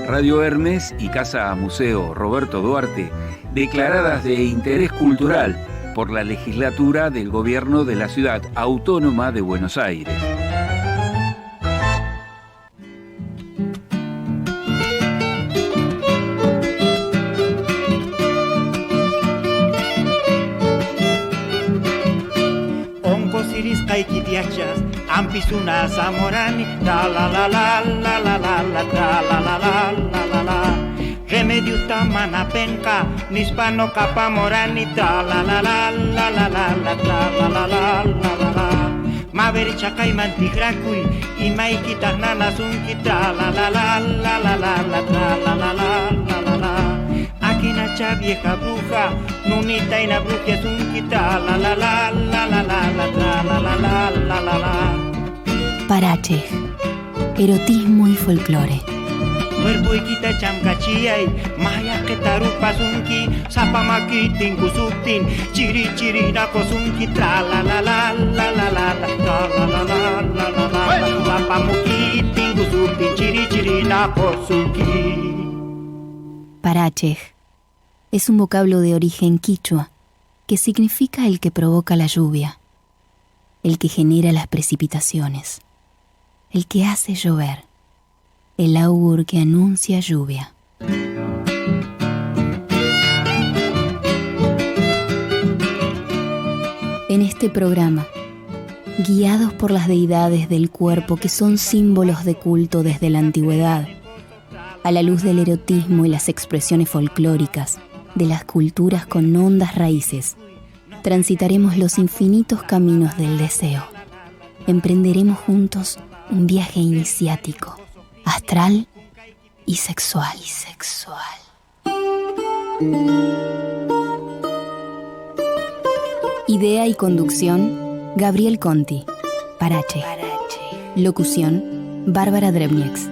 Radio Hermes y Casa Museo Roberto Duarte, declaradas de interés cultural por la legislatura del gobierno de la Ciudad Autónoma de Buenos Aires. Ampisuna zamorani, la la la la la la la la la la la la la la. Remediu tamana penca, nispano capamorani, la la la la la la la la la la la la la. Maveri chakai mantigrakui, imaikita nana sunkita, la la la la la la la la la la la la. Akinacha vieja bruja, nunita y na bruja sunkita, la la la la la la la la la la la la la. Parachej, erotismo y folclore. Verbuikita chamkachiyay, maya que tarupa sunki, sapamaki tingusutin, chiri chiri nakosunki, tra la la la la la la la la la la la la la, sapamuki tingusutin, chiri chiri nakosunki. Parachej es un vocablo de origen quichua que significa el que provoca la lluvia, el que genera las precipitaciones, el que hace llover, el augur que anuncia lluvia. En este programa, guiados por las deidades del cuerpo que son símbolos de culto desde la antigüedad, a la luz del erotismo y las expresiones folclóricas de las culturas con hondas raíces, transitaremos los infinitos caminos del deseo. Emprenderemos juntos un viaje iniciático, astral y sexual. Idea y conducción, Gabriel Conti. Parachej. Locución, Bárbara Drebnieks.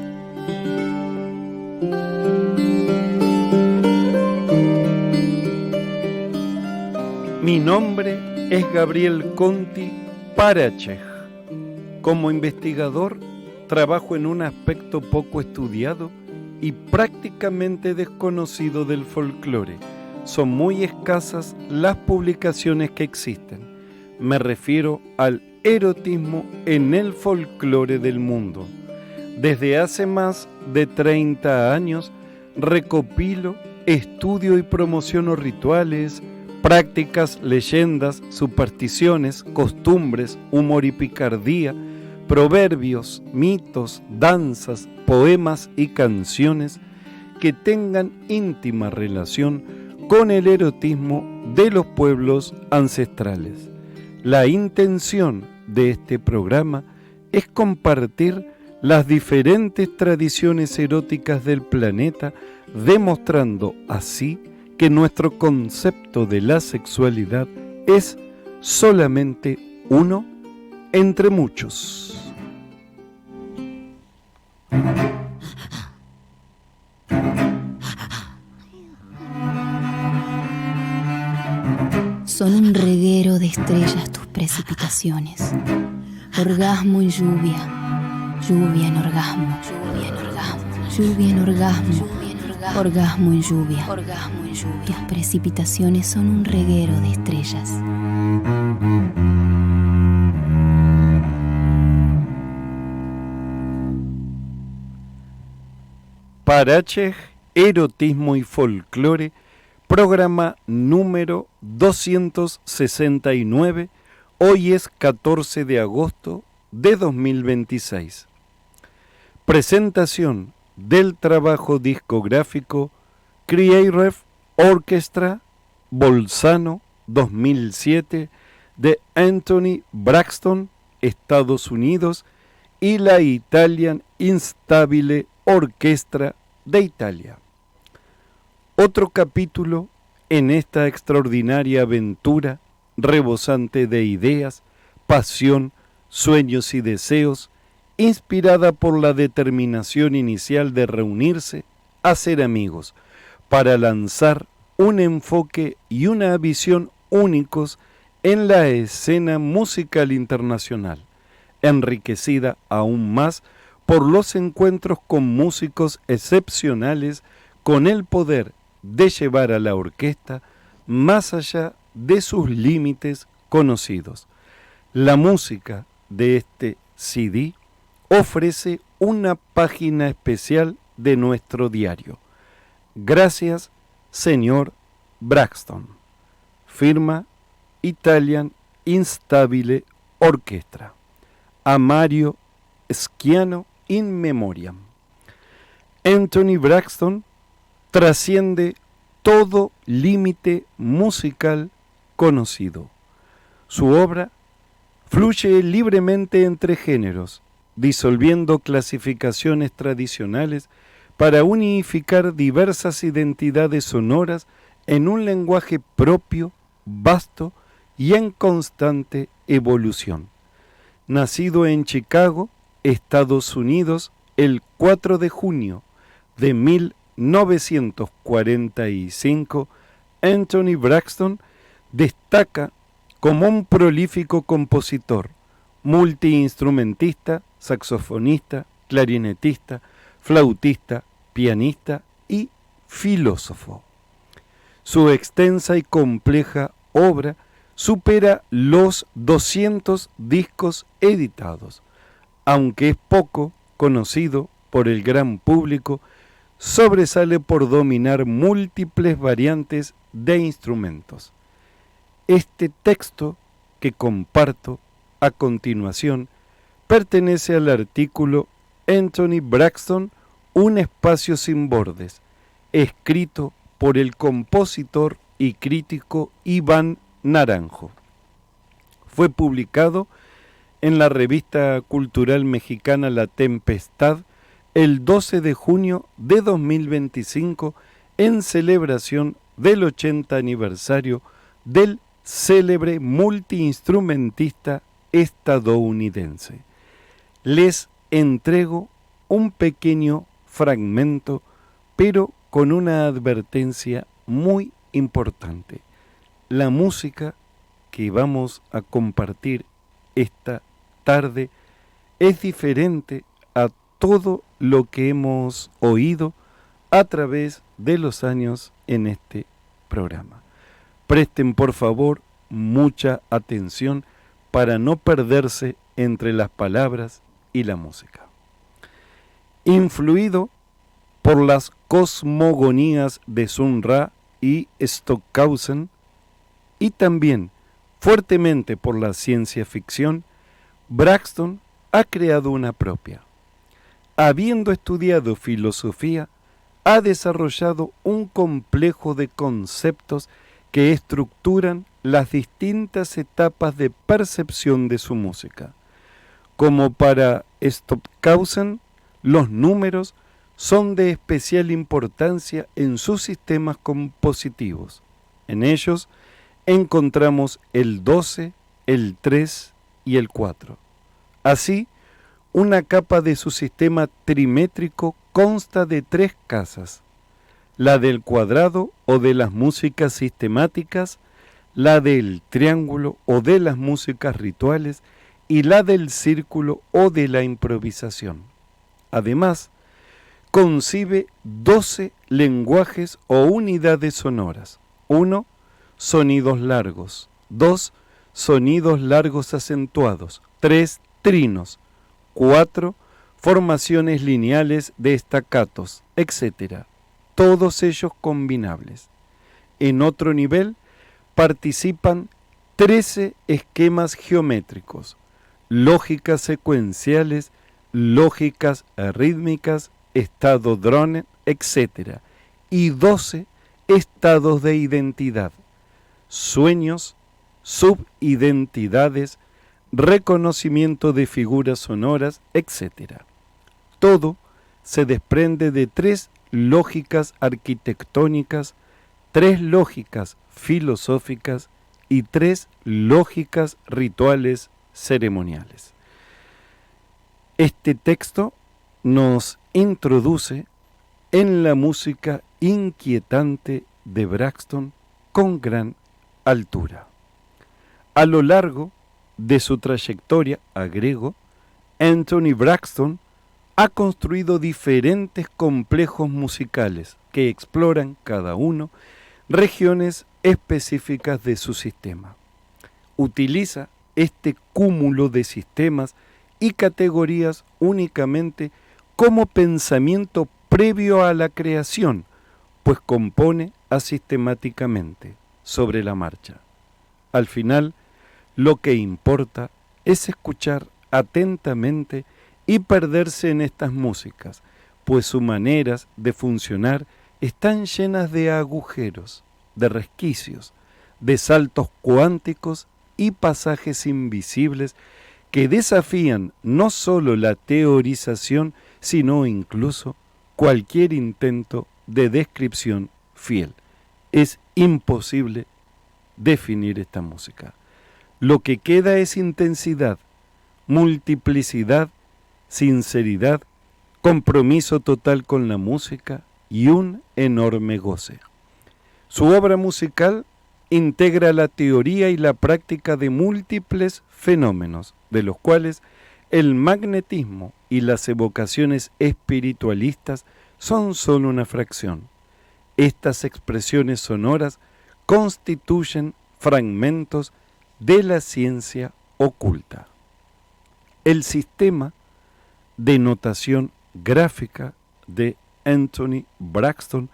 Mi nombre es Gabriel Conti Parachej. Como investigador, trabajo en un aspecto poco estudiado y prácticamente desconocido del folclore. Son muy escasas las publicaciones que existen. Me refiero al erotismo en el folclore del mundo. Desde hace más de 30 años recopilo, estudio y promociono rituales, prácticas, leyendas, supersticiones, costumbres, humor y picardía, proverbios, mitos, danzas, poemas y canciones que tengan íntima relación con el erotismo de los pueblos ancestrales. La intención de este programa es compartir las diferentes tradiciones eróticas del planeta, demostrando así que nuestro concepto de la sexualidad es solamente uno entre muchos. Son un reguero de estrellas tus precipitaciones. Orgasmo en lluvia, lluvia en orgasmo, lluvia en orgasmo, lluvia en orgasmo, orgasmo en lluvia, orgasmo en lluvia. Tus precipitaciones son un reguero de estrellas. Parachej, erotismo y folclore, programa número 269. Hoy es 14 de agosto de 2026. Presentación del trabajo discográfico Creative Orchestra Bolzano 2007 de Anthony Braxton, Estados Unidos, y la Italian Instabile Orchestra de Italia. Otro capítulo en esta extraordinaria aventura rebosante de ideas, pasión, sueños y deseos, inspirada por la determinación inicial de reunirse, hacer amigos, para lanzar un enfoque y una visión únicos en la escena musical internacional, enriquecida aún más por los encuentros con músicos excepcionales con el poder de llevar a la orquesta más allá de sus límites conocidos. La música de este CD ofrece una página especial de nuestro diario. Gracias, señor Braxton. Firma Italian Instabile Orchestra. A Mario Schiano in memoriam. Anthony Braxton trasciende todo límite musical conocido. Su obra fluye libremente entre géneros, disolviendo clasificaciones tradicionales para unificar diversas identidades sonoras en un lenguaje propio, vasto y en constante evolución. Nacido en Chicago, Estados Unidos, el 4 de junio de 1945, Anthony Braxton destaca como un prolífico compositor, multiinstrumentista, saxofonista, clarinetista, flautista, pianista y filósofo. Su extensa y compleja obra supera los 200 discos editados. Aunque es poco conocido por el gran público, sobresale por dominar múltiples variantes de instrumentos. Este texto que comparto a continuación pertenece al artículo Anthony Braxton, un espacio sin bordes, escrito por el compositor y crítico Iván Naranjo. Fue publicado en la revista cultural mexicana La Tempestad el 12 de junio de 2025 en celebración del 80 aniversario del célebre multiinstrumentista estadounidense. Les entrego un pequeño fragmento, pero con una advertencia muy importante. La música que vamos a compartir esta tarde es diferente a todo lo que hemos oído a través de los años en este programa. Presten por favor mucha atención para no perderse entre las palabras y la música. Influido por las cosmogonías de Sun Ra y Stockhausen, y también fuertemente por la ciencia ficción, Braxton ha creado una propia. Habiendo estudiado filosofía, ha desarrollado un complejo de conceptos que estructuran las distintas etapas de percepción de su música. Como para Stockhausen, los números son de especial importancia en sus sistemas compositivos. En ellos encontramos el 12, el 3 y el 4. Así, una capa de su sistema trimétrico consta de 3 casas: la del cuadrado o de las músicas sistemáticas, la del triángulo o de las músicas rituales y la del círculo o de la improvisación. Además, concibe 12 lenguajes o unidades sonoras. 1. Sonidos largos. 2. Sonidos largos acentuados. 3. Trinos. 4. Formaciones lineales de staccatos, etc. Todos ellos combinables. En otro nivel participan 13 esquemas geométricos, lógicas secuenciales, lógicas rítmicas, estado drone, etc. y 12 estados de identidad, sueños, subidentidades, reconocimiento de figuras sonoras, etc. Todo se desprende de 3 lógicas arquitectónicas, 3 lógicas filosóficas y 3 lógicas rituales ceremoniales. Este texto nos introduce en la música inquietante de Braxton con gran altura. A lo largo de su trayectoria, agrego, Anthony Braxton ha construido diferentes complejos musicales que exploran cada uno regiones específicas de su sistema. Utiliza este cúmulo de sistemas y categorías únicamente como pensamiento previo a la creación, pues compone asistemáticamente, sobre la marcha. Al final, lo que importa es escuchar atentamente y perderse en estas músicas, pues sus maneras de funcionar están llenas de agujeros, de resquicios, de saltos cuánticos y pasajes invisibles que desafían no solo la teorización, sino incluso cualquier intento de descripción fiel. Es imposible definir esta música. Lo que queda es intensidad, multiplicidad, sinceridad, compromiso total con la música y un enorme goce. Su obra musical integra la teoría y la práctica de múltiples fenómenos, de los cuales el magnetismo y las evocaciones espiritualistas son solo una fracción. Estas expresiones sonoras constituyen fragmentos de la ciencia oculta. El sistema de notación gráfica de Anthony Braxton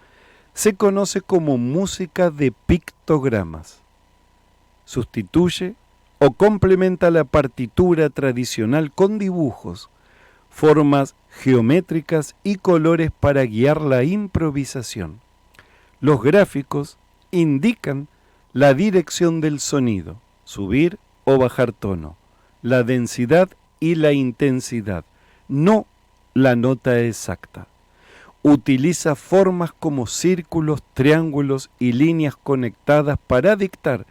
se conoce como música de pictogramas. Sustituye o complementa la partitura tradicional con dibujos, formas geométricas y colores para guiar la improvisación. Los gráficos indican la dirección del sonido, subir o bajar tono, la densidad y la intensidad, no la nota exacta. Utiliza formas como círculos, triángulos y líneas conectadas para dictar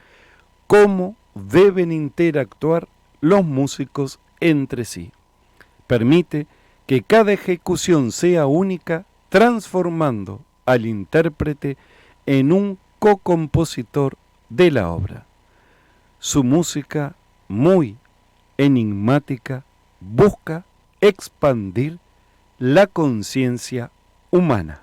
cómo deben interactuar los músicos entre sí. Permite que cada ejecución sea única, transformando al intérprete en un co-compositor de la obra. Su música, muy enigmática, busca expandir la conciencia humana.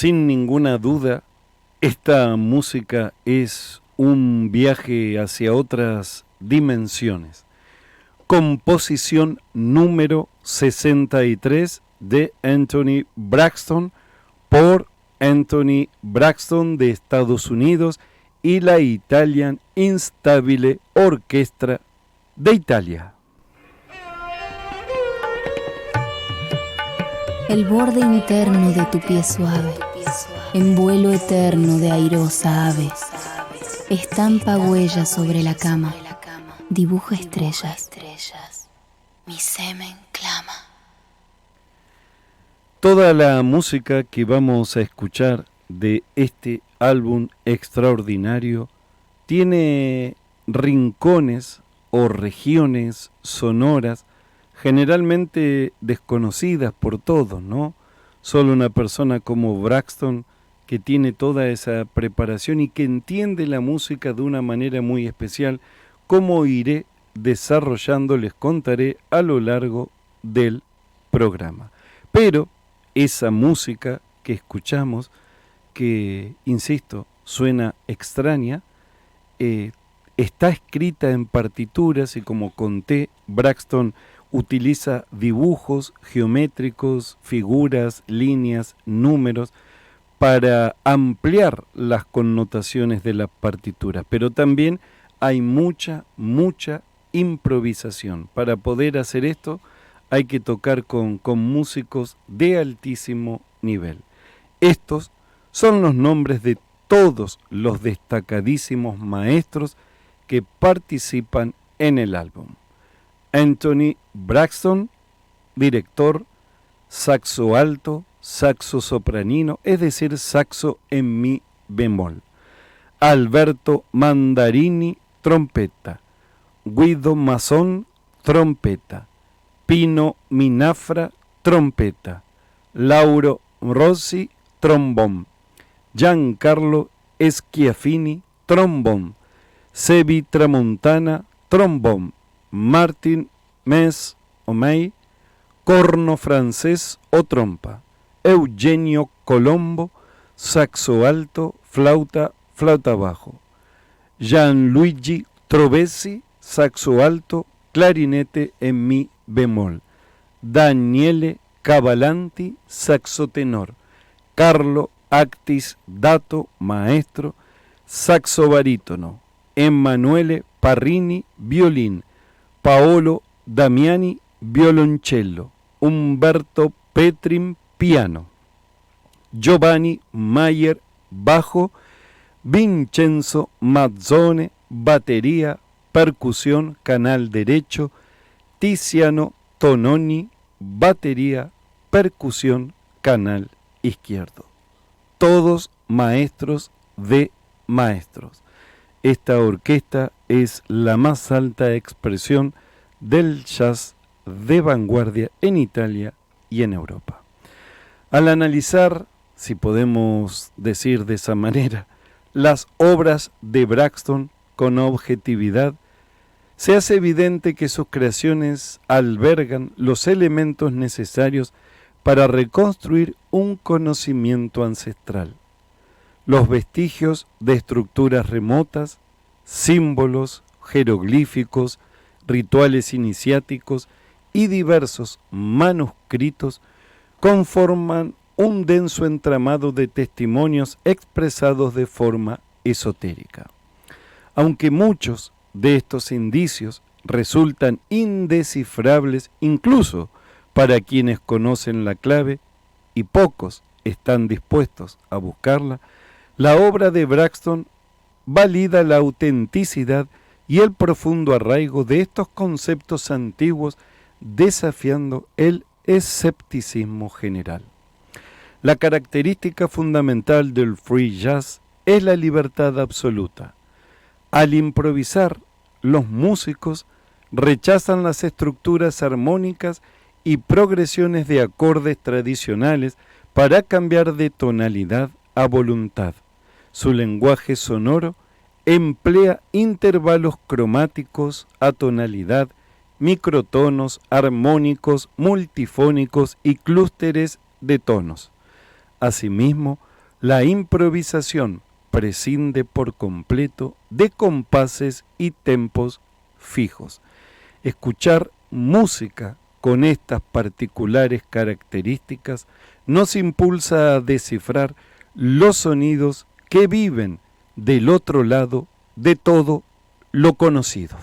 sin ninguna duda, esta música es un viaje hacia otras dimensiones. Composición número 63 de Anthony Braxton por Anthony Braxton de Estados Unidos y la Italian Instabile Orchestra de Italia. El borde interno de tu pie suave, en vuelo eterno de airosa ave, estampa huellas sobre la cama, dibuja estrellas, mi semen clama. Toda la música que vamos a escuchar de este álbum extraordinario tiene rincones o regiones sonoras generalmente desconocidas por todos, ¿no? Solo una persona como Braxton, que tiene toda esa preparación y que entiende la música de una manera muy especial, como iré desarrollando, les contaré a lo largo del programa. Pero esa música que escuchamos, que, insisto, suena extraña, está escrita en partituras y, como conté, Braxton utiliza dibujos geométricos, figuras, líneas, números, para ampliar las connotaciones de las partituras. Pero también hay mucha improvisación. Para poder hacer esto hay que tocar con músicos de altísimo nivel. Estos son los nombres de todos los destacadísimos maestros que participan en el álbum. Anthony Braxton, director, saxo alto, saxo sopranino, es decir, saxo en mi bemol. Alberto Mandarini, trompeta. Guido Masson, trompeta. Pino Minafra, trompeta. Lauro Rossi, trombón. Giancarlo Schiaffini, trombón. Sebi Tramontana, trombón. Martin Mes O'May, corno francés o trompa. Eugenio Colombo, saxo alto, flauta bajo. Gianluigi Trovesi, saxo alto, clarinete en mi bemol. Daniele Cavalanti, saxo tenor. Carlo Actis Dato, maestro, saxo barítono. Emanuele Parrini, violín. Paolo Damiani, violoncello. Umberto Petrin, piano. Giovanni Mayer, bajo. Vincenzo Mazzone, batería, percusión, canal derecho. Tiziano Tononi, batería, percusión, canal izquierdo. Todos maestros de maestros. Esta orquesta es la más alta expresión del jazz de vanguardia en Italia y en Europa. Al analizar, si podemos decir de esa manera, las obras de Braxton con objetividad, se hace evidente que sus creaciones albergan los elementos necesarios para reconstruir un conocimiento ancestral. Los vestigios de estructuras remotas, símbolos, jeroglíficos, rituales iniciáticos y diversos manuscritos conforman un denso entramado de testimonios expresados de forma esotérica. Aunque muchos de estos indicios resultan indescifrables incluso para quienes conocen la clave y pocos están dispuestos a buscarla, la obra de Braxton valida la autenticidad y el profundo arraigo de estos conceptos antiguos, desafiando el escepticismo general. La característica fundamental del free jazz es la libertad absoluta. Al improvisar, los músicos rechazan las estructuras armónicas y progresiones de acordes tradicionales para cambiar de tonalidad a voluntad. Su lenguaje sonoro emplea intervalos cromáticos, atonalidad, microtonos, armónicos, multifónicos y clústeres de tonos. Asimismo, La improvisación prescinde por completo de compases y tempos fijos. Escuchar música con estas particulares características nos impulsa a descifrar los sonidos que viven del otro lado de todo lo conocido.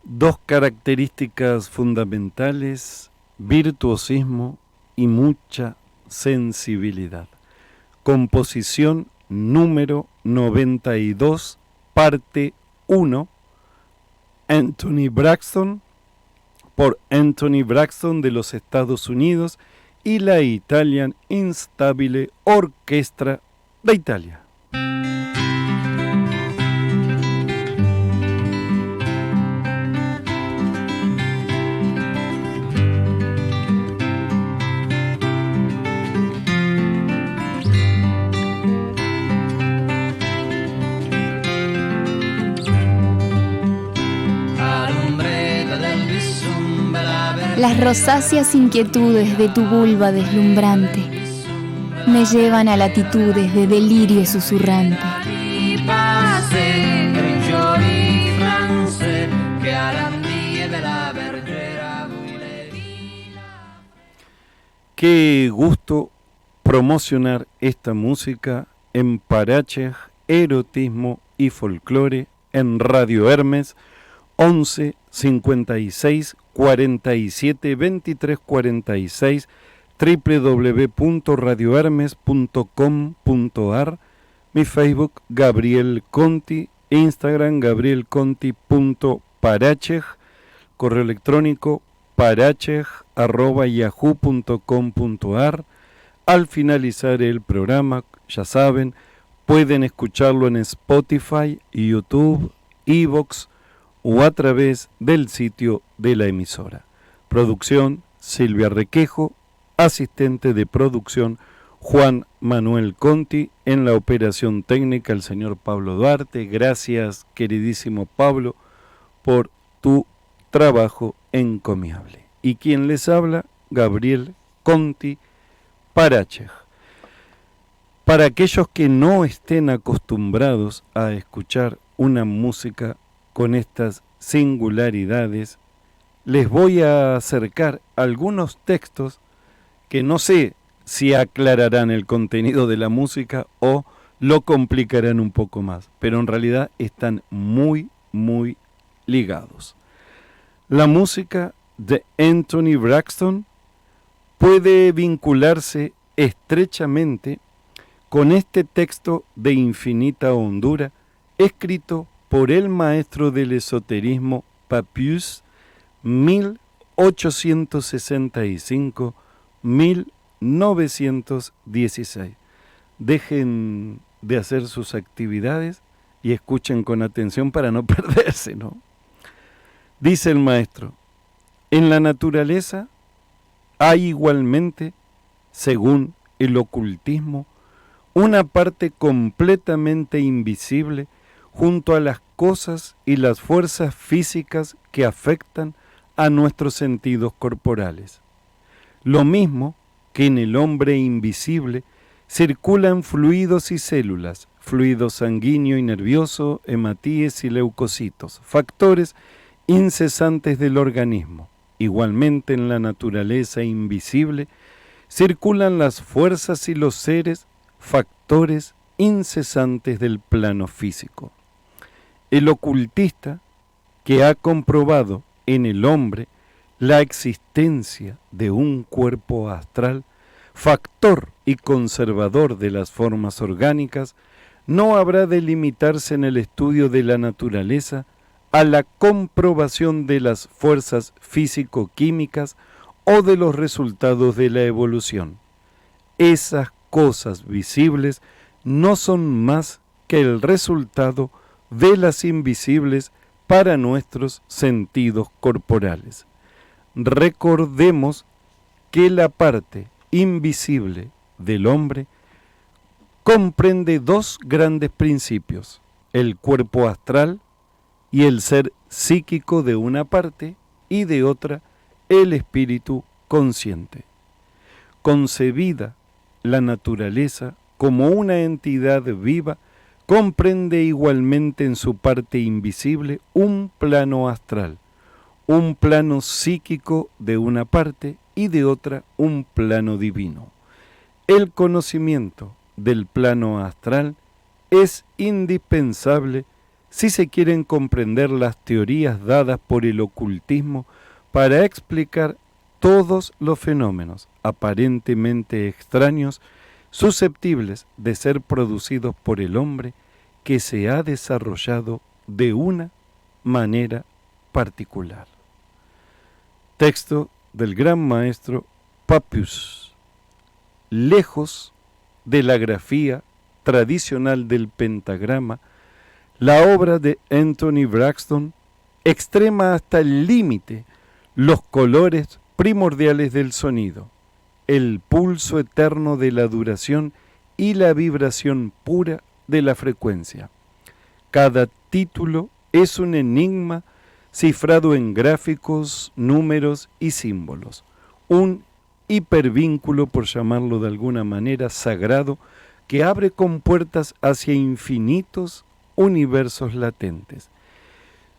Dos características fundamentales: virtuosismo y mucha sensibilidad. Composición número 92, parte 1, Anthony Braxton, por Anthony Braxton de los Estados Unidos y la Italian Instabile Orchestra de Italia. Las rosáceas inquietudes de tu vulva deslumbrante me llevan a latitudes de delirio susurrante. Qué gusto promocionar esta música en Parachej, Erotismo y Folclore en Radio Hermes, 11 56 47 23 46, www.radiohermes.com.ar, mi Facebook Gabriel Conti, Instagram gabrielconti.parachej, correo electrónico parachej@yahoo.com.ar. Al finalizar el programa, ya saben, pueden escucharlo en Spotify, YouTube, iVoox o a través del sitio de la emisora. Producción Silvia Requejo, asistente de producción Juan Manuel Conti, en la operación técnica el señor Pablo Duarte. Gracias, queridísimo Pablo, por tu trabajo encomiable. Y quien les habla, Gabriel Conti, Parachej. Para aquellos que no estén acostumbrados a escuchar una música con estas singularidades, les voy a acercar algunos textos que no sé si aclararán el contenido de la música o lo complicarán un poco más, pero en realidad están muy, muy ligados. La música de Anthony Braxton puede vincularse estrechamente con este texto de infinita hondura, escrito por el maestro del esoterismo Papias, 1865-1916. Dejen de hacer sus actividades y escuchen con atención para no perderse, ¿no? Dice el maestro: en la naturaleza hay igualmente, según el ocultismo, una parte completamente invisible junto a las cosas y las fuerzas físicas que afectan a nuestros sentidos corporales. Lo mismo que en el hombre invisible circulan fluidos y células, fluido sanguíneo y nervioso, hematíes y leucocitos, factores incesantes del organismo. Igualmente en la naturaleza invisible circulan las fuerzas y los seres, factores incesantes del plano físico. El ocultista, que ha comprobado en el hombre la existencia de un cuerpo astral, factor y conservador de las formas orgánicas, no habrá de limitarse en el estudio de la naturaleza a la comprobación de las fuerzas físico-químicas o de los resultados de la evolución. Esas cosas visibles no son más que el resultado de las invisibles para nuestros sentidos corporales. Recordemos que la parte invisible del hombre comprende dos grandes principios: el cuerpo astral y el ser psíquico de una parte, y de otra el espíritu consciente. Concebida la naturaleza como una entidad viva, comprende igualmente en su parte invisible un plano astral, un plano psíquico de una parte y de otra un plano divino. El conocimiento del plano astral es indispensable si se quieren comprender las teorías dadas por el ocultismo para explicar todos los fenómenos aparentemente extraños susceptibles de ser producidos por el hombre que se ha desarrollado de una manera particular. Texto del gran maestro Papius. Lejos de la grafía tradicional del pentagrama, la obra de Anthony Braxton extrema hasta el límite los colores primordiales del sonido, el pulso eterno de la duración y la vibración pura de la frecuencia. Cada título es un enigma cifrado en gráficos, números y símbolos, un hipervínculo, por llamarlo de alguna manera, sagrado, que abre compuertas hacia infinitos universos latentes.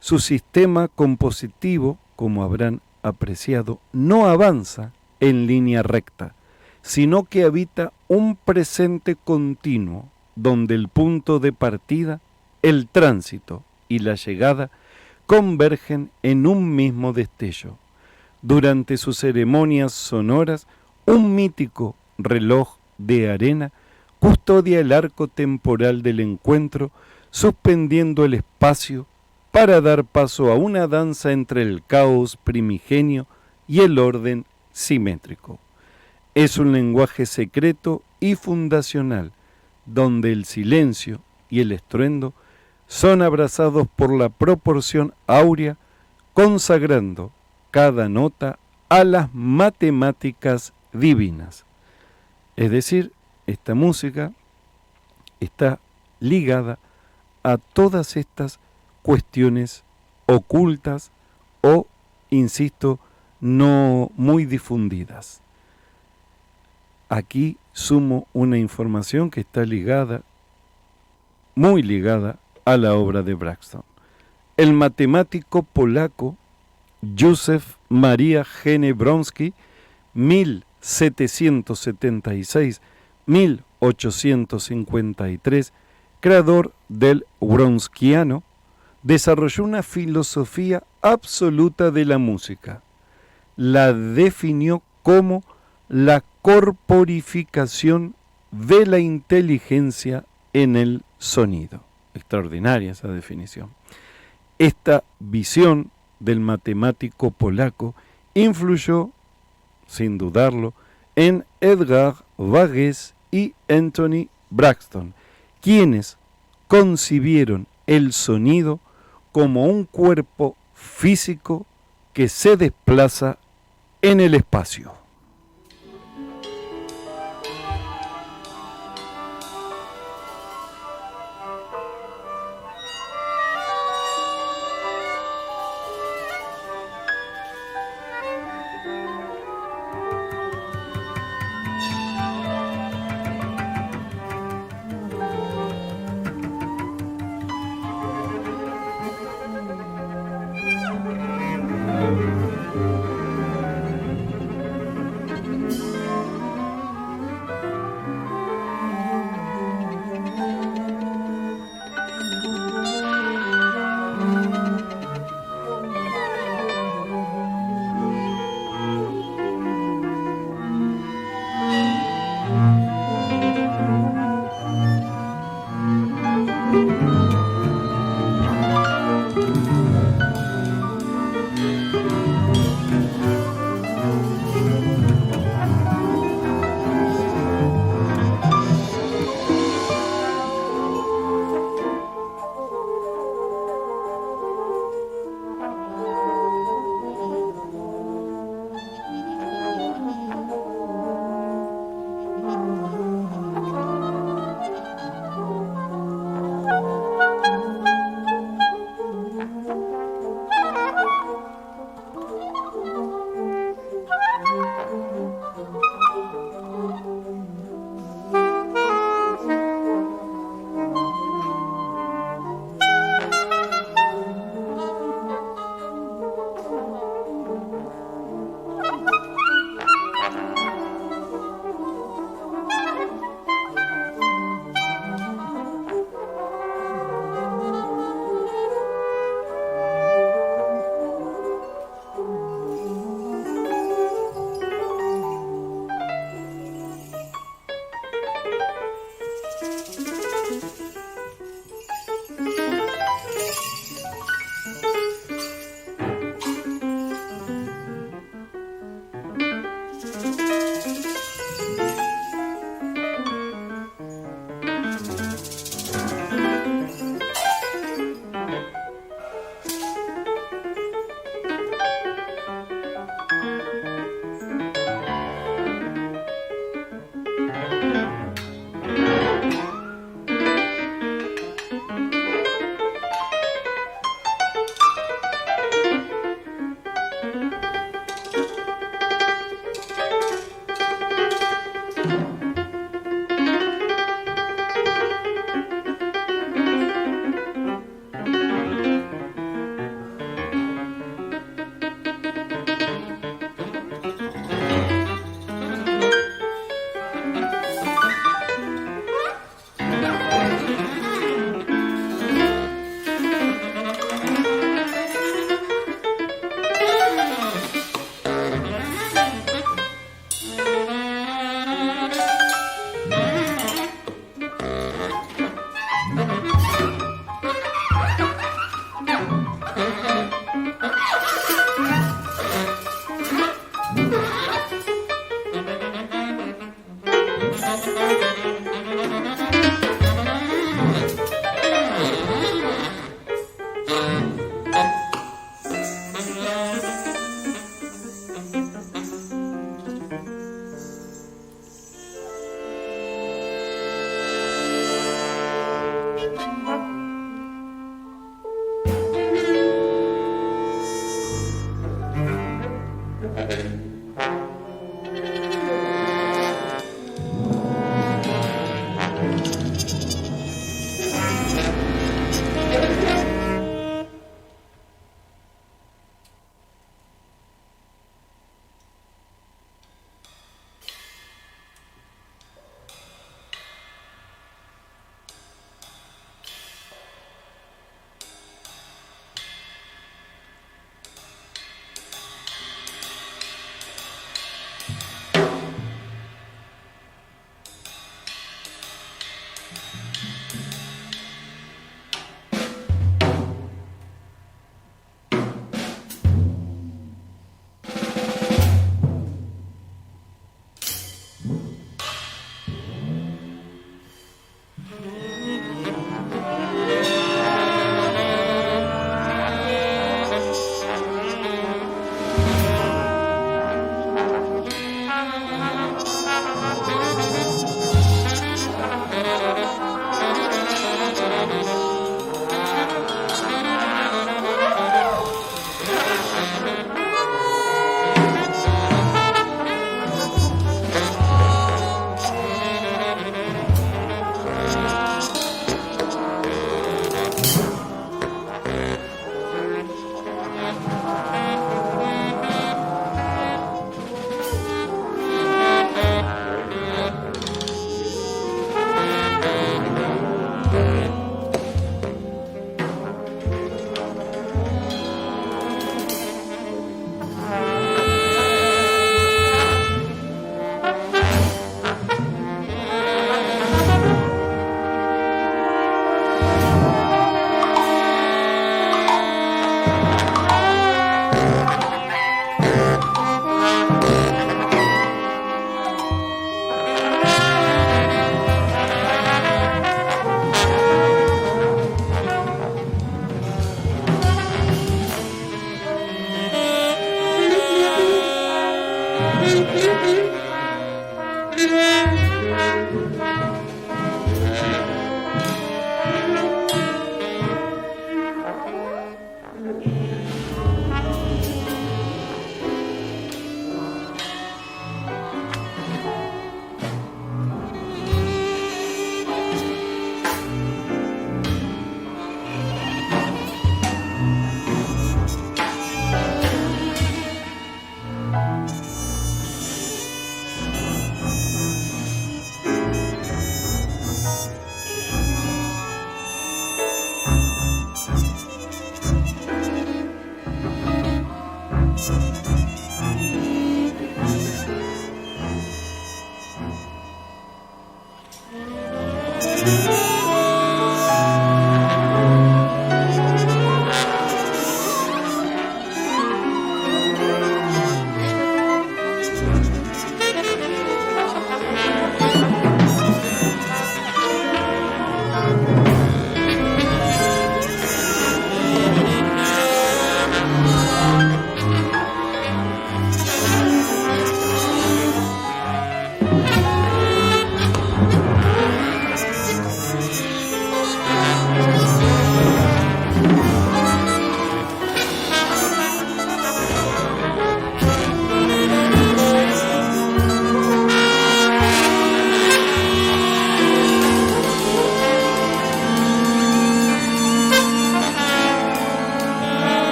Su sistema compositivo, como habrán apreciado, no avanza en línea recta, sino que habita un presente continuo, donde el punto de partida, el tránsito y la llegada convergen en un mismo destello. Durante sus ceremonias sonoras, un mítico reloj de arena custodia el arco temporal del encuentro, suspendiendo el espacio para dar paso a una danza entre el caos primigenio y el orden simétrico. Es un lenguaje secreto y fundacional, donde el silencio y el estruendo son abrazados por la proporción áurea, consagrando cada nota a las matemáticas divinas. Es decir, esta música está ligada a todas estas cuestiones ocultas o, insisto, no muy difundidas. Aquí sumo una información que está ligada, muy ligada, a la obra de Braxton. El matemático polaco Józef Maria Genebrowski, 1776-1853, creador del Wronskiano, desarrolló una filosofía absoluta de la música. La definió como la corporificación de la inteligencia en el sonido. Extraordinaria esa definición. Esta visión del matemático polaco influyó, sin dudarlo, en Edgar Varèse y Anthony Braxton, quienes concibieron el sonido como un cuerpo físico que se desplaza en el espacio.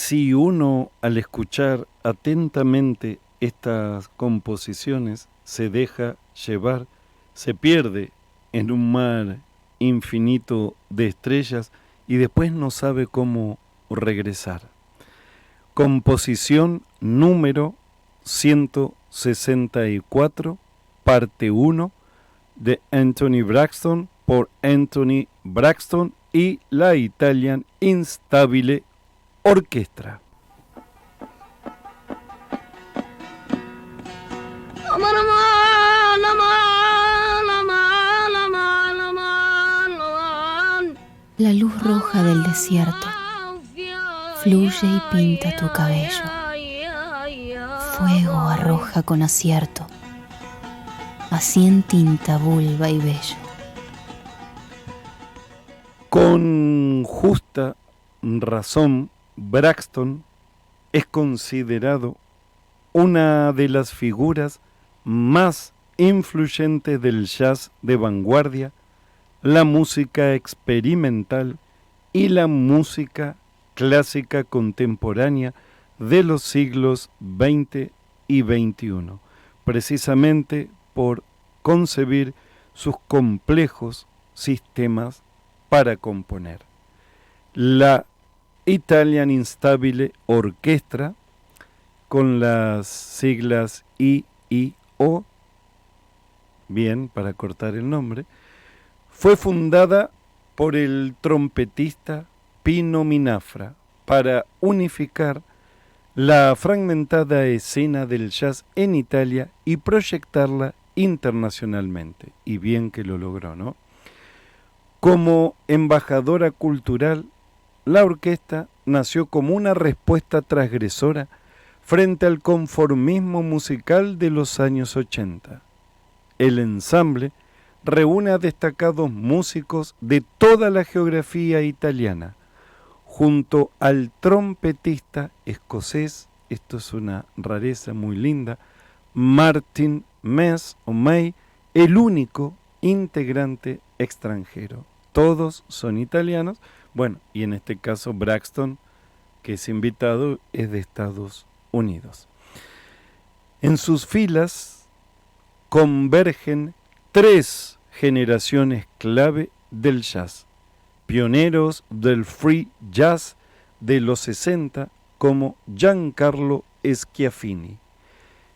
si uno al escuchar atentamente estas composiciones se deja llevar, se pierde en un mar infinito de estrellas y después no sabe cómo regresar. Composición número 164, parte 1, de Anthony Braxton, por Anthony Braxton y la Italian Instabile Orchestra. La luz roja del desierto fluye y pinta tu cabello. Fuego arroja con acierto, así en tinta vulva y vello. Con justa razón, Braxton es considerado una de las figuras más influyentes del jazz de vanguardia, la música experimental y la música clásica contemporánea de los siglos XX y XXI, precisamente por concebir sus complejos sistemas para componer. La Italian Instabile Orchestra, con las siglas IIO, bien, para cortar el nombre, fue fundada por el trompetista Pino Minafra para unificar la fragmentada escena del jazz en Italia y proyectarla internacionalmente. Y bien que lo logró, ¿no? Como embajadora cultural, la orquesta nació como una respuesta transgresora frente al conformismo musical de los años 80. El ensamble reúne a destacados músicos de toda la geografía italiana, junto al trompetista escocés, esto es una rareza muy linda, Martin May, el único integrante extranjero. Todos son italianos, bueno, y en este caso Braxton, que es invitado, es de Estados Unidos. En sus filas convergen 3 generaciones clave del jazz, pioneros del free jazz de los 60 como Giancarlo Schiaffini,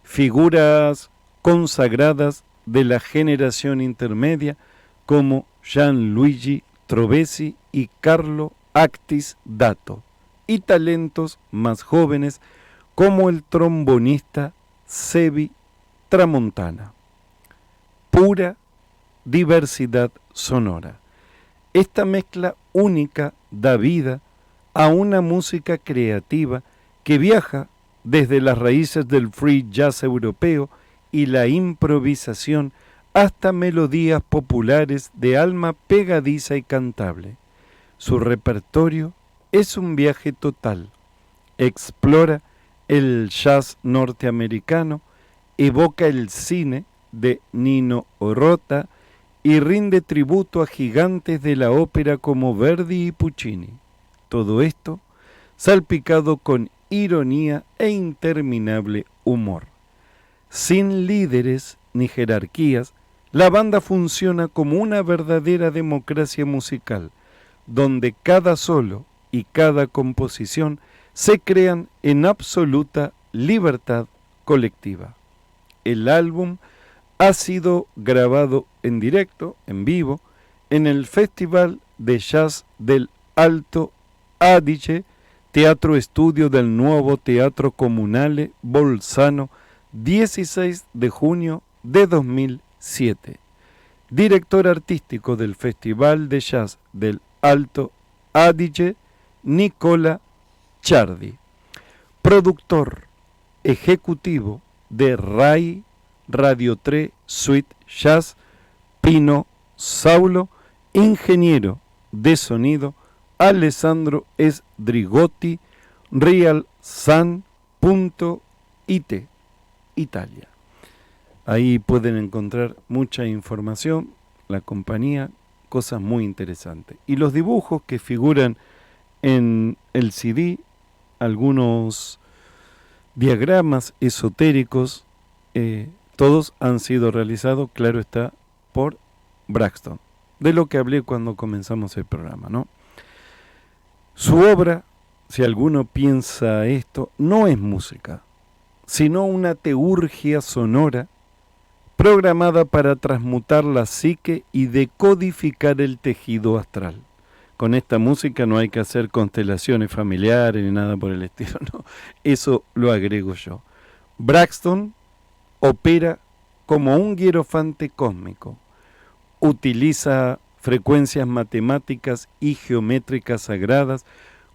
figuras consagradas de la generación intermedia como Gianluigi Trovesi y Carlo Actis Dato, y talentos más jóvenes como el trombonista Sebi Tramontana. Pura diversidad sonora. Esta mezcla única da vida a una música creativa que viaja desde las raíces del free jazz europeo y la improvisación hasta melodías populares de alma pegadiza y cantable. Su repertorio es un viaje total. Explora el jazz norteamericano, evoca el cine de Nino Rota y rinde tributo a gigantes de la ópera como Verdi y Puccini. Todo esto salpicado con ironía e interminable humor. Sin líderes ni jerarquías, la banda funciona como una verdadera democracia musical, donde cada solo y cada composición se crean en absoluta libertad colectiva. El álbum ha sido grabado en directo, en vivo, en el Festival de Jazz del Alto Adige, Teatro Estudio del Nuovo Teatro Comunale Bolzano, 16 de junio de 2007. Director artístico del Festival de Jazz del Alto Adige, Nicola Ciardi. Productor ejecutivo de RAI Radio 3 Suite Jazz, Pino Saulo. Ingeniero de sonido, Alessandro Sdrigotti, realsun.it, Italia. Ahí pueden encontrar mucha información, la compañía, cosas muy interesantes. Y los dibujos que figuran en el CD, algunos diagramas esotéricos, todos han sido realizados, claro está, por Braxton, de lo que hablé cuando comenzamos el programa, ¿no? Su obra, si alguno piensa esto, no es música, sino una teurgia sonora programada para transmutar la psique y decodificar el tejido astral. Con esta música no hay que hacer constelaciones familiares ni nada por el estilo, no. Eso lo agrego yo. Braxton opera como un hierofante cósmico. Utiliza frecuencias matemáticas y geométricas sagradas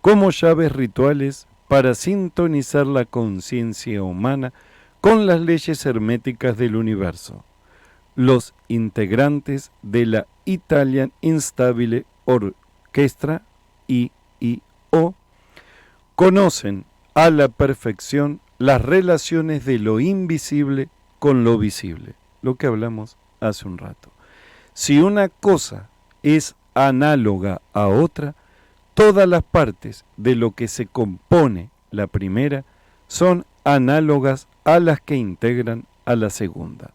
como llaves rituales para sintonizar la conciencia humana con las leyes herméticas del universo. Los integrantes de la Italian Instabile Orchestra, IIO, conocen a la perfección las relaciones de lo invisible con lo visible, lo que hablamos hace un rato. Si una cosa es análoga a otra, todas las partes de lo que se compone la primera son análogas a las que integran a la segunda.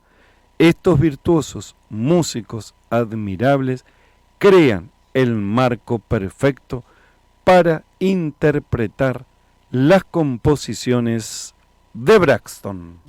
Estos virtuosos músicos admirables crean el marco perfecto para interpretar las composiciones de Braxton.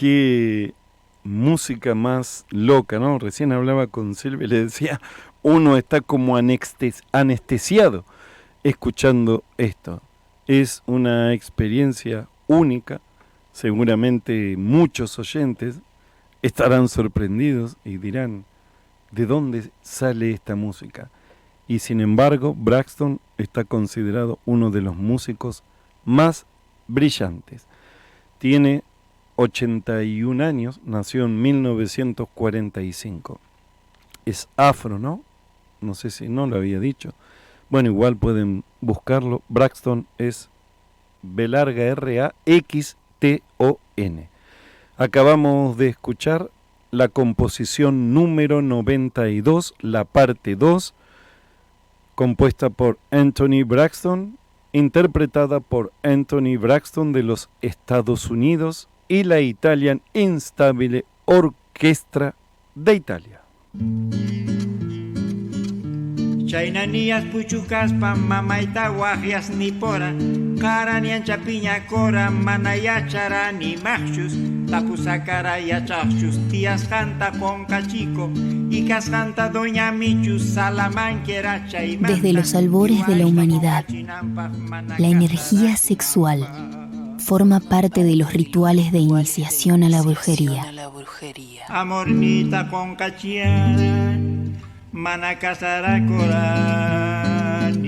Qué música más loca, ¿no? Recién hablaba con Silvia y le decía, uno está como anestesiado escuchando esto. Es una experiencia única, seguramente muchos oyentes estarán sorprendidos y dirán, ¿de dónde sale esta música? Y sin embargo, Braxton está considerado uno de los músicos más brillantes. Tiene 81 años, nació en 1945. Es afro, ¿no? No sé si no lo había dicho. Bueno, igual pueden buscarlo. Braxton es Braxton. Acabamos de escuchar la composición número 92, la parte 2, compuesta por Anthony Braxton, interpretada por Anthony Braxton de los Estados Unidos y la Italian Instabile Orchestra de Italia. Chainanias puchukas pa mamaita guajias ni pora Karanian chapiña cora manayachara ni machus Tapusakara yachachus Tías canta con cachico Y cascanta doña Michus Salamanquera chaimanta. Desde los albores de la humanidad, la energía sexual forma parte de los rituales de iniciación a la brujería. Amornita con cachiara Manacasara Corani.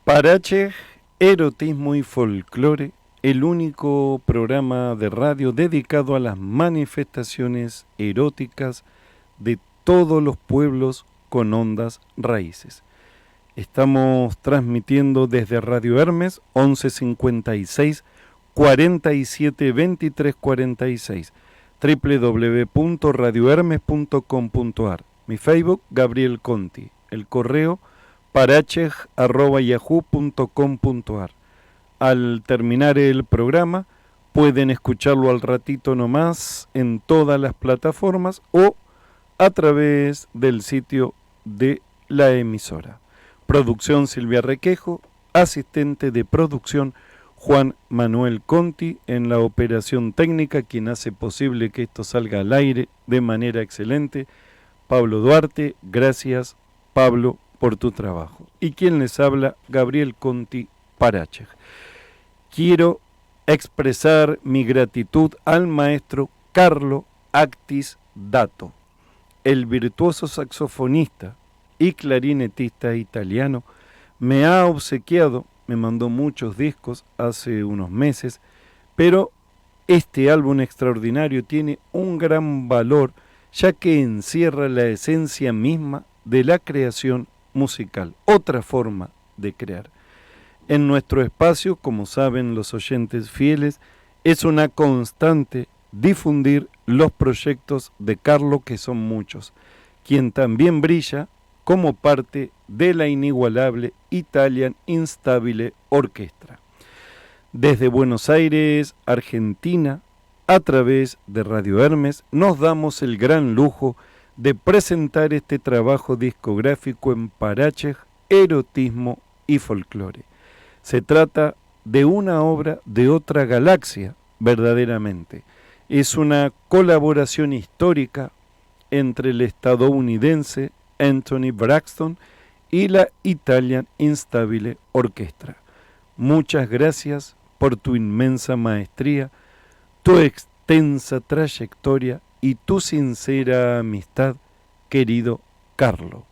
Parachej, erotismo y folclore, el único programa de radio dedicado a las manifestaciones eróticas de todos los pueblos con ondas raíces. Estamos transmitiendo desde Radio Hermes 1156 47 23 46, www.radiohermes.com.ar. Mi Facebook, Gabriel Conti. El correo, parachej@yahoo.com.ar. Al terminar el programa, pueden escucharlo al ratito nomás en todas las plataformas o a través del sitio de la emisora. Producción Silvia Requejo, asistente de producción Juan Manuel Conti, en la operación técnica, quien hace posible que esto salga al aire de manera excelente, Pablo Duarte. Gracias, Pablo, por tu trabajo. Y quien les habla, Gabriel Conti Parachej. Quiero expresar mi gratitud al maestro Carlo Actis Dato, el virtuoso saxofonista y clarinetista italiano. Me ha obsequiado, me mandó muchos discos hace unos meses, pero este álbum extraordinario tiene un gran valor, ya que encierra la esencia misma de la creación musical, otra forma de crear. En nuestro espacio, como saben los oyentes fieles, es una constante difundir los proyectos de Carlo, que son muchos, quien también brilla como parte de la inigualable Italian Instabile Orchestra. Desde Buenos Aires, Argentina, a través de Radio Hermes, nos damos el gran lujo de presentar este trabajo discográfico en Parachej, erotismo y folclore. Se trata de una obra de otra galaxia, verdaderamente. Es una colaboración histórica entre el estadounidense Anthony Braxton y la Italian Instabile Orchestra. Muchas gracias por tu inmensa maestría, tu extensa trayectoria y tu sincera amistad, querido Carlo.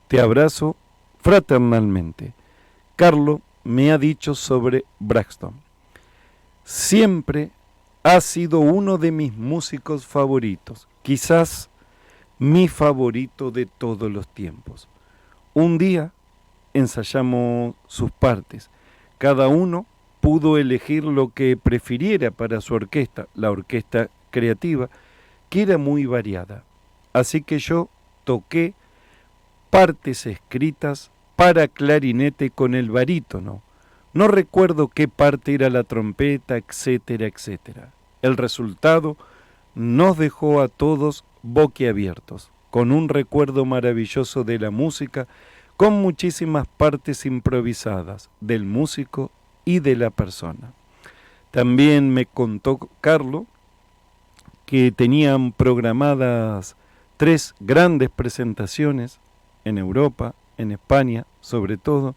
Te abrazo fraternalmente. Carlo me ha dicho sobre Braxton: siempre ha sido uno de mis músicos favoritos, quizás mi favorito de todos los tiempos. Un día ensayamos sus partes. Cada uno pudo elegir lo que prefiriera para su orquesta, la orquesta creativa, que era muy variada. Así que yo toqué partes escritas para clarinete con el barítono. No recuerdo qué parte era la trompeta, etcétera, etcétera. El resultado nos dejó a todos boquiabiertos, con un recuerdo maravilloso de la música, con muchísimas partes improvisadas del músico y de la persona. También me contó Carlo que tenían programadas 3 grandes presentaciones en Europa, en España sobre todo,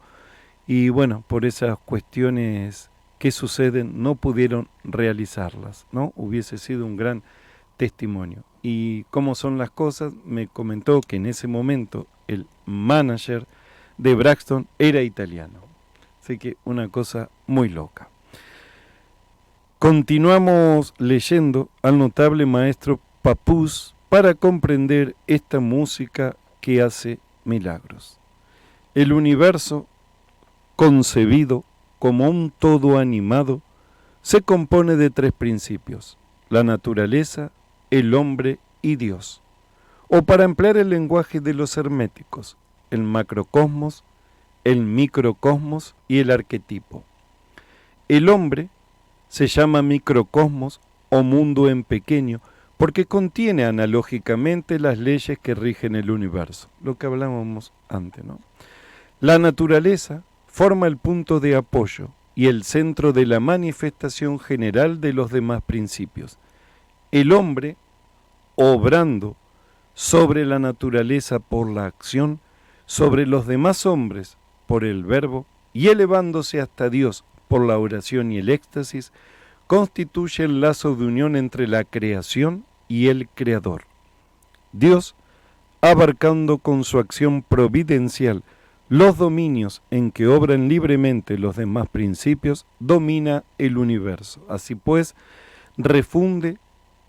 y bueno, por esas cuestiones que suceden no pudieron realizarlas, ¿no? Hubiese sido un gran testimonio. Y cómo son las cosas, me comentó que en ese momento el manager de Braxton era italiano. Así que una cosa muy loca. Continuamos leyendo al notable maestro Papus para comprender esta música que hace milagros. El universo, concebido como un todo animado, se compone de 3 principios: la naturaleza, el hombre y Dios. O para emplear el lenguaje de los herméticos, el macrocosmos, el microcosmos y el arquetipo. El hombre se llama microcosmos o mundo en pequeño porque contiene analógicamente las leyes que rigen el universo, lo que hablábamos antes, ¿no? La naturaleza forma el punto de apoyo y el centro de la manifestación general de los demás principios. El hombre, obrando sobre la naturaleza por la acción, sobre los demás hombres por el verbo y elevándose hasta Dios por la oración y el éxtasis, constituye el lazo de unión entre la creación y el Creador. Dios, abarcando con su acción providencial los dominios en que obran libremente los demás principios, domina el universo. Así pues, refunde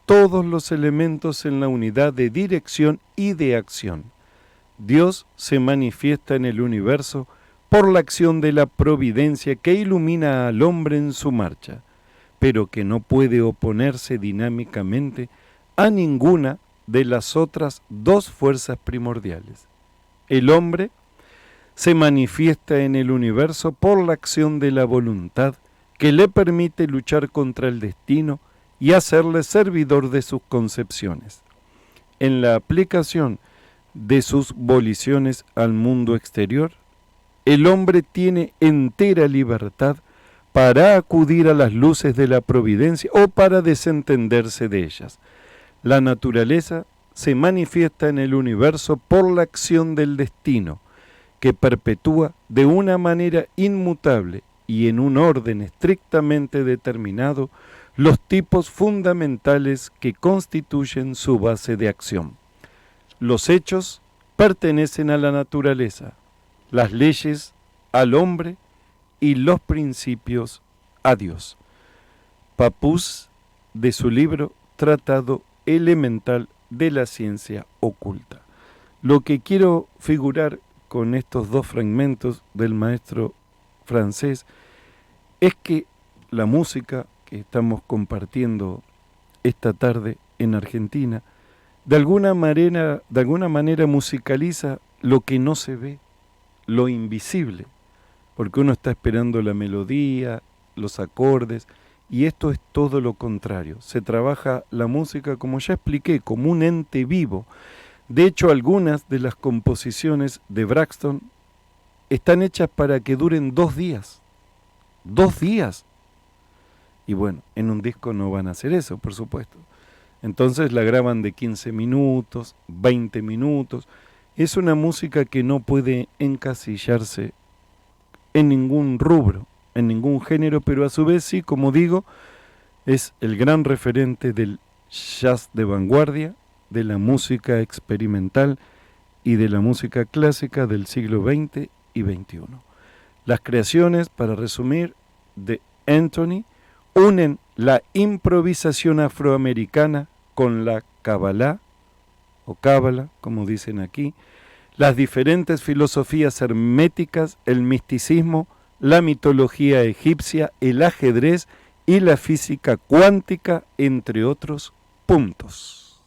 todos los elementos en la unidad de dirección y de acción. Dios se manifiesta en el universo por la acción de la providencia que ilumina al hombre en su marcha, pero que no puede oponerse dinámicamente a ninguna de las otras 2 fuerzas primordiales. El hombre se manifiesta en el universo por la acción de la voluntad que le permite luchar contra el destino y hacerle servidor de sus concepciones. En la aplicación de sus voliciones al mundo exterior, el hombre tiene entera libertad para acudir a las luces de la providencia o para desentenderse de ellas. La naturaleza se manifiesta en el universo por la acción del destino, que perpetúa de una manera inmutable y en un orden estrictamente determinado los tipos fundamentales que constituyen su base de acción. Los hechos pertenecen a la naturaleza, las leyes al hombre y los principios a Dios. Papus, de su libro Tratado Elemental de la Ciencia Oculta. Lo que quiero figurar con estos 2 fragmentos del maestro francés es que la música que estamos compartiendo esta tarde en Argentina de alguna manera musicaliza lo que no se ve, lo invisible, porque uno está esperando la melodía, los acordes, y esto es todo lo contrario. Se trabaja la música, como ya expliqué, como un ente vivo. De hecho, algunas de las composiciones de Braxton están hechas para que duren 2 días. 2 días. Y bueno, en un disco no van a hacer eso, por supuesto. Entonces la graban de 15 minutos, 20 minutos. Es una música que no puede encasillarse en ningún rubro, en ningún género, pero a su vez sí, como digo, es el gran referente del jazz de vanguardia, de la música experimental y de la música clásica del siglo XX y XXI. Las creaciones, para resumir, de Anthony unen la improvisación afroamericana con la Kabbalah, o Cábala, como dicen aquí, las diferentes filosofías herméticas, el misticismo, la mitología egipcia, el ajedrez y la física cuántica, entre otros puntos.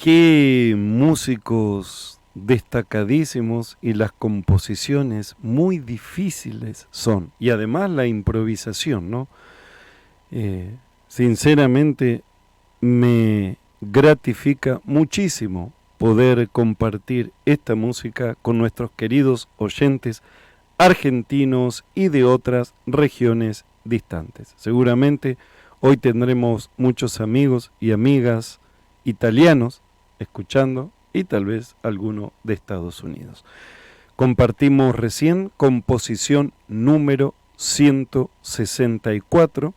qué músicos destacadísimos y las composiciones muy difíciles son. Y además la improvisación, ¿no? Sinceramente me gratifica muchísimo poder compartir esta música con nuestros queridos oyentes argentinos y de otras regiones distantes. Seguramente hoy tendremos muchos amigos y amigas italianos escuchando y tal vez alguno de Estados Unidos. Compartimos recién composición número 164,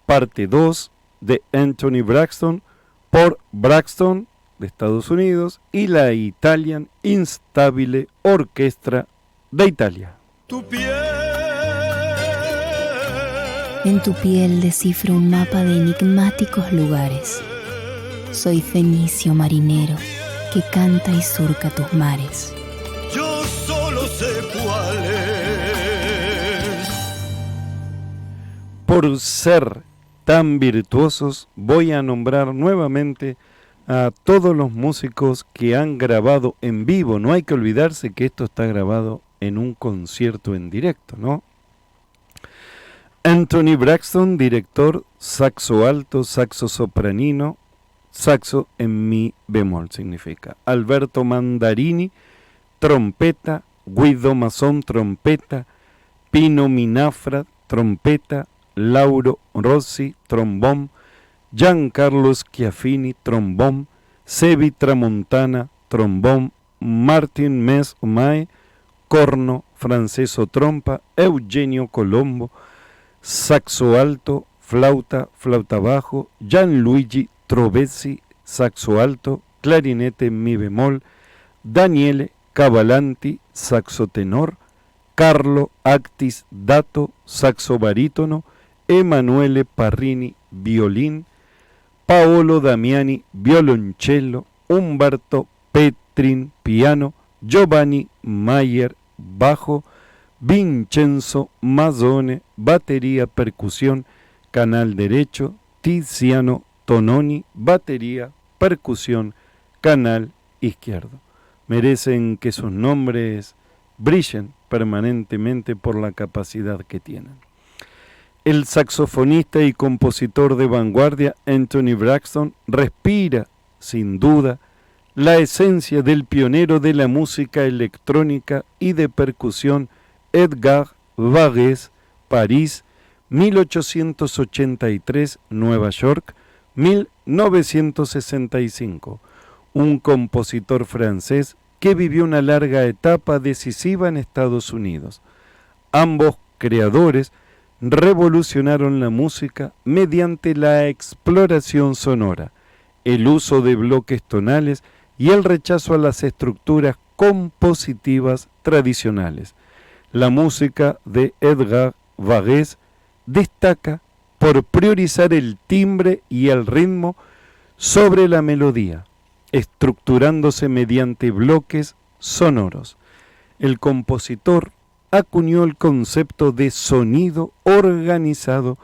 parte 2 de Anthony Braxton por Braxton de Estados Unidos y la Italian Instabile Orchestra de Italia. En tu piel descifro un mapa de enigmáticos lugares. Soy fenicio marinero que canta y surca tus mares. Yo solo sé cuál es. Por ser tan virtuosos, voy a nombrar nuevamente a todos los músicos que han grabado en vivo. No hay que olvidarse que esto está grabado en un concierto en directo, ¿no? Anthony Braxton, director, saxo alto, saxo sopranino, saxo en mi bemol significa. Alberto Mandarini, trompeta. Guido Masson, trompeta. Pino Minafra, trompeta. Lauro Rossi, trombón. Giancarlo Schiaffini, trombón. Sebi Tramontana, trombón. Martin Mes Mae, corno. Francesco trompa. Eugenio Colombo, saxo alto, flauta, flauta bajo. Gianluigi Trovesi, saxo alto, clarinete mi bemol. Daniele Cavalanti, saxo tenor. Carlo Actis Dato, saxo barítono. Emanuele Parrini, violín. Paolo Damiani, violoncello. Umberto Petrin, piano. Giovanni Mayer, bajo. Vincenzo Mazzone, batería, percusión, canal derecho. Tiziano Tononi, batería, percusión, canal izquierdo. Merecen que sus nombres brillen permanentemente por la capacidad que tienen. El saxofonista y compositor de vanguardia Anthony Braxton respira, sin duda, la esencia del pionero de la música electrónica y de percusión Edgar Varèse, París, 1883, Nueva York, 1965. Un compositor francés que vivió una larga etapa decisiva en Estados Unidos. Ambos creadores revolucionaron la música mediante la exploración sonora, el uso de bloques tonales y el rechazo a las estructuras compositivas tradicionales. La música de Edgar Varèse destaca por priorizar el timbre y el ritmo sobre la melodía, estructurándose mediante bloques sonoros. El compositor acuñó el concepto de sonido organizado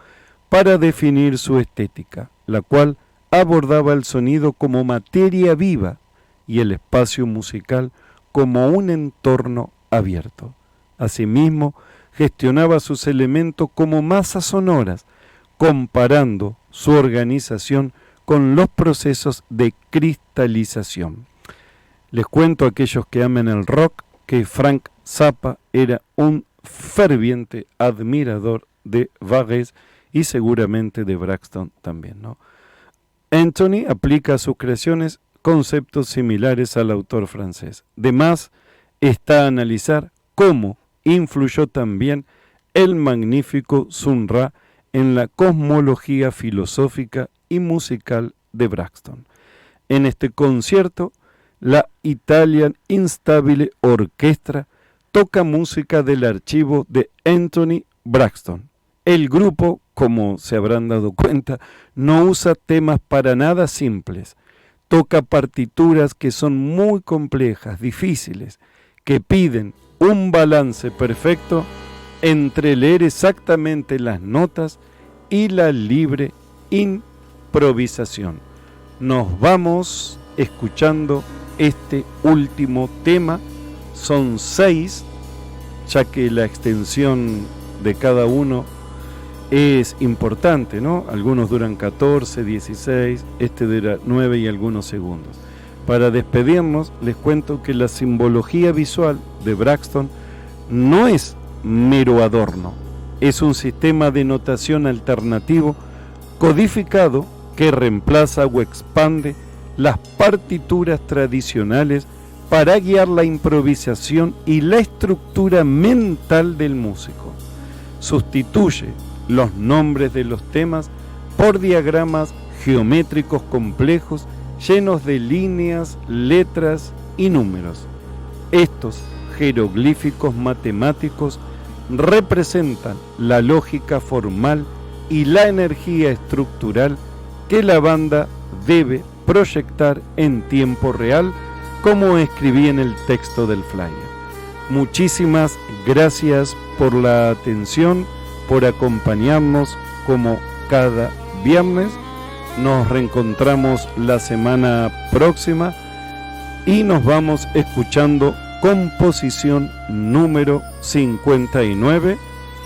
para definir su estética, la cual abordaba el sonido como materia viva y el espacio musical como un entorno abierto. Asimismo, gestionaba sus elementos como masas sonoras, comparando su organización con los procesos de cristalización. Les cuento a aquellos que amen el rock que Frank Zappa era un ferviente admirador de Varèse y seguramente de Braxton también, ¿no? Anthony aplica a sus creaciones conceptos similares al autor francés. De más está analizar cómo influyó también el magnífico Sun Ra en la cosmología filosófica y musical de Braxton. En este concierto, la Italian Instabile Orchestra toca música del archivo de Anthony Braxton. El grupo, como se habrán dado cuenta, no usa temas para nada simples. Toca partituras que son muy complejas, difíciles, que piden un balance perfecto entre leer exactamente las notas y la libre improvisación. Nos vamos escuchando este último tema. Son 6, ya que la extensión de cada uno es importante, ¿no? Algunos duran 14, 16, este dura 9 y algunos segundos. Para despedirnos, les cuento que la simbología visual de Braxton no es mero adorno, es un sistema de notación alternativo codificado que reemplaza o expande las partituras tradicionales para guiar la improvisación y la estructura mental del músico. Sustituye los nombres de los temas por diagramas geométricos complejos llenos de líneas, letras y números. Estos jeroglíficos matemáticos representan la lógica formal y la energía estructural que la banda debe proyectar en tiempo real, como escribí en el texto del flyer. Muchísimas gracias por la atención, por acompañarnos como cada viernes. Nos reencontramos la semana próxima y nos vamos escuchando composición número 59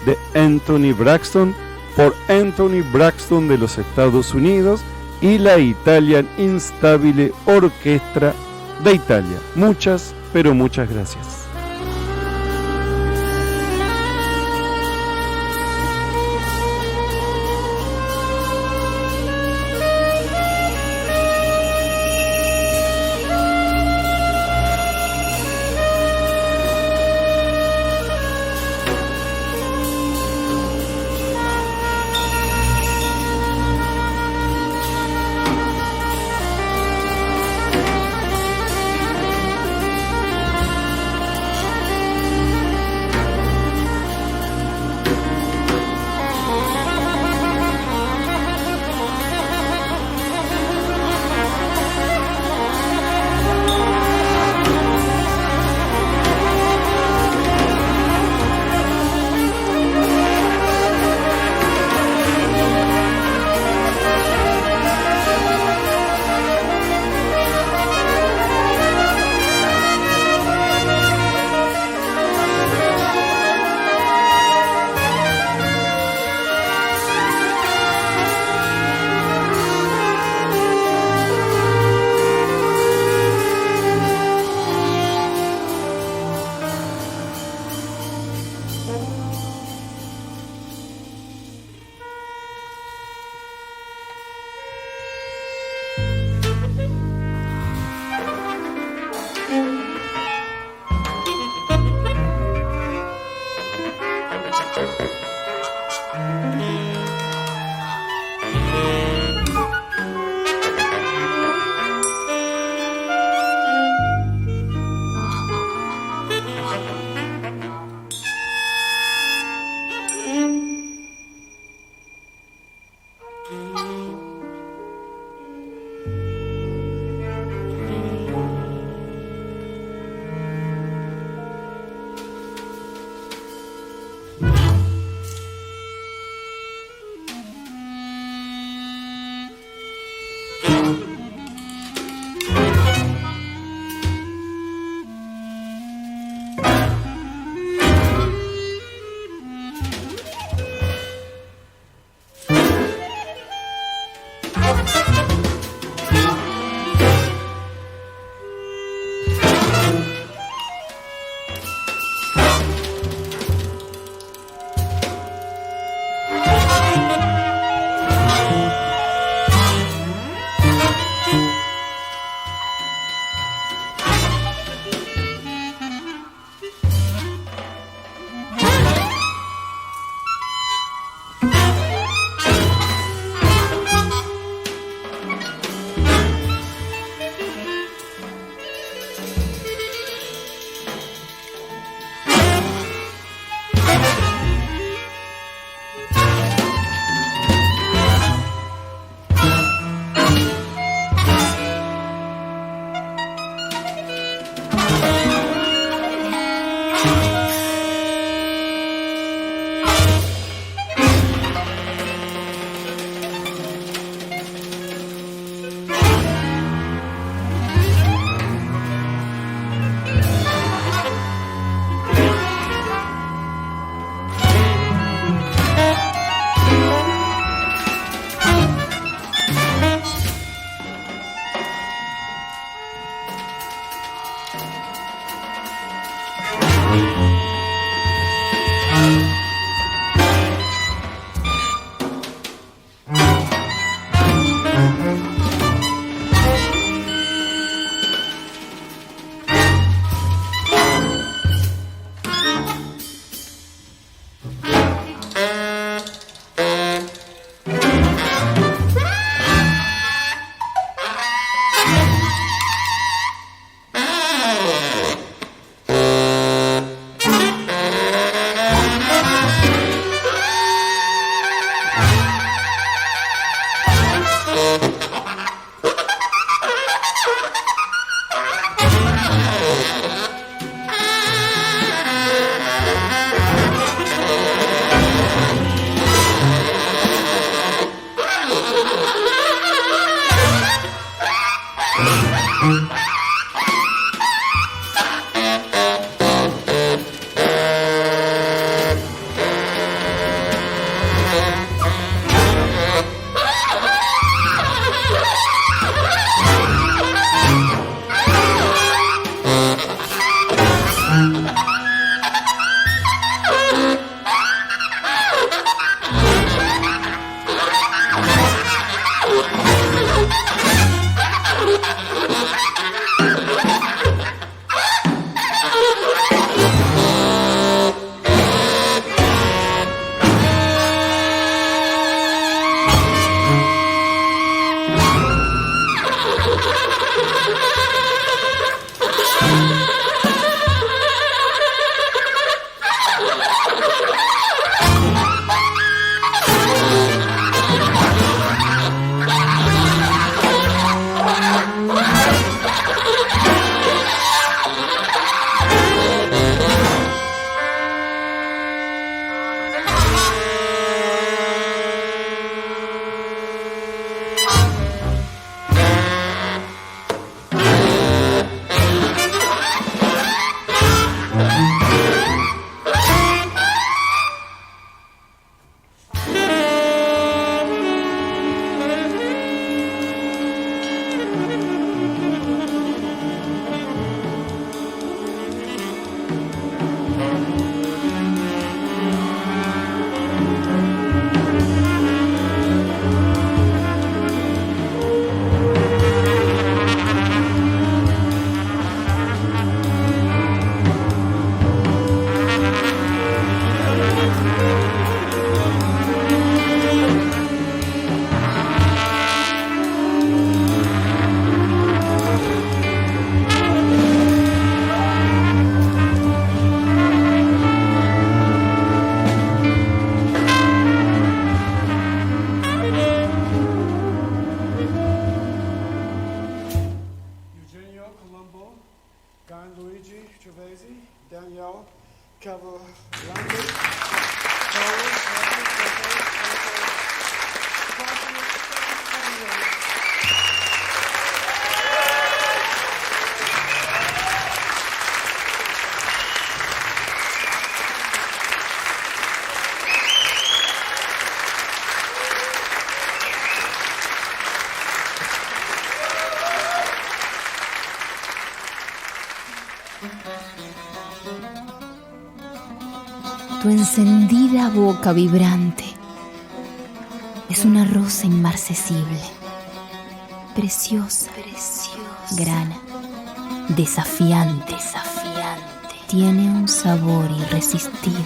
de Anthony Braxton, por Anthony Braxton de los Estados Unidos y la Italian Instabile Orchestra de Italia. Muchas, pero muchas gracias. Tu encendida boca vibrante es una rosa inmarcesible, preciosa, grana, desafiante, tiene un sabor irresistible.